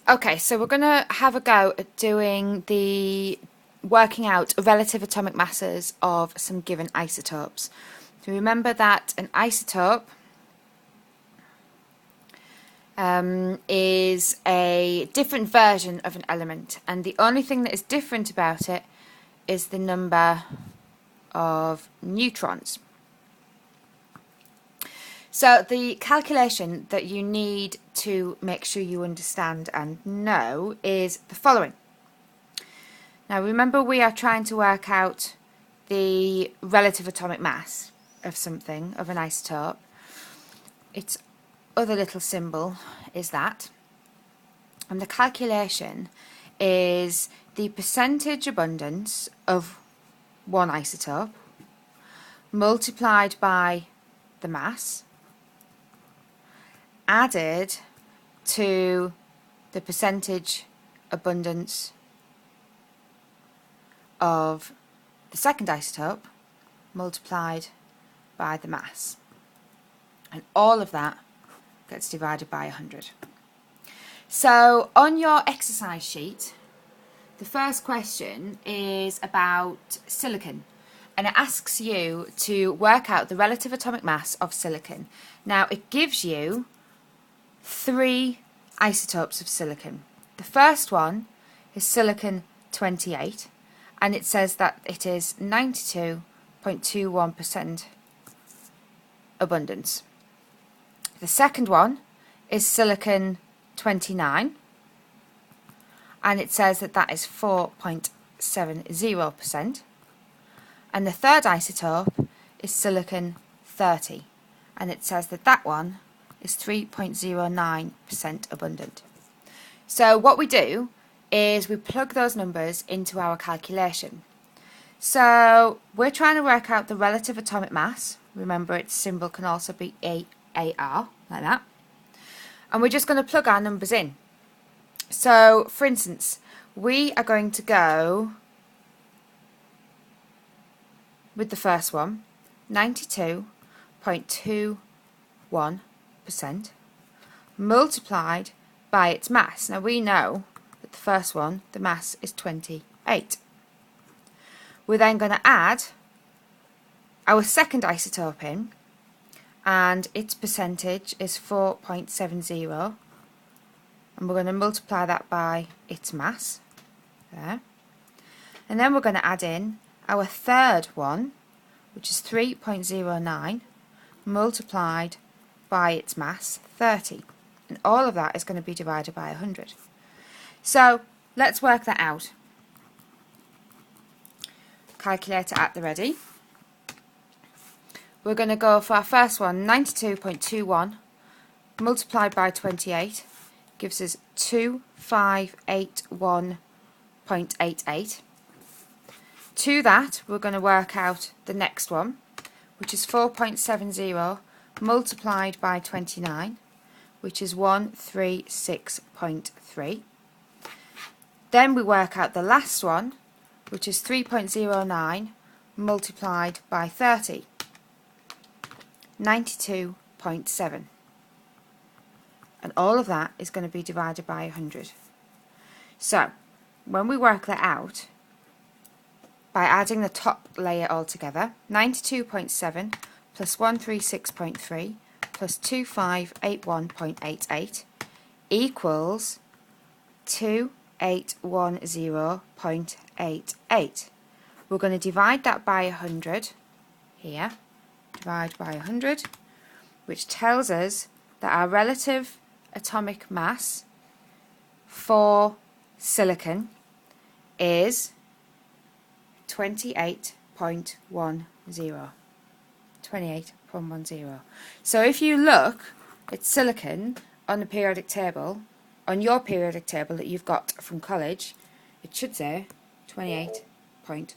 Okay, so we're going to have a go at doing the working out relative atomic masses of some given isotopes. So remember that an isotope is a different version of an element, and the only thing that is different about it is the number of neutrons. So the calculation that you need to make sure you understand and know is the following. Now remember, we are trying to work out the relative atomic mass of something, of an isotope. Its other little symbol is that. And the calculation is the percentage abundance of one isotope multiplied by the mass added to the percentage abundance of the second isotope multiplied by the mass, and all of that gets divided by 100. So on your exercise sheet, the first question is about silicon, and it asks you to work out the relative atomic mass of silicon. Now it gives you 3 isotopes of silicon. The first one is silicon 28, and it says that it is 92.21% abundance. The second one is silicon 29, and it says that that is 4.70%. And the third isotope is silicon 30, and it says that that one is 3.09% abundant. So what we do is we plug those numbers into our calculation. So we're trying to work out the relative atomic mass. Remember, its symbol can also be AR, like that. And we're just going to plug our numbers in. So for instance, we are going to go with the first one, 92.21% multiplied by its mass. Now we know that the first one, the mass is 28. We're then going to add our second isotope in, and its percentage is 4.70, and we're going to multiply that by its mass there. And then we're going to add in our third one, which is 3.09 multiplied by its mass, 30, and all of that is going to be divided by 100. So let's work that out. Calculator at the ready. We're going to go for our first one, 92.21 multiplied by 28 gives us 2581.88. To that we're going to work out the next one, which is 4.70 multiplied by 29, which is 136.3. Then we work out the last one, which is 3.09 multiplied by 30, 92.7. And all of that is going to be divided by 100. So when we work that out, by adding the top layer all together, 92.7 plus 136.3 plus 2581.88 equals 2810.88. We're going to divide that by 100 here, divide by 100, which tells us that our relative atomic mass for silicon is 28.10. So if you look at silicon on the periodic table, on your periodic table that you've got from college, it should say 28.10.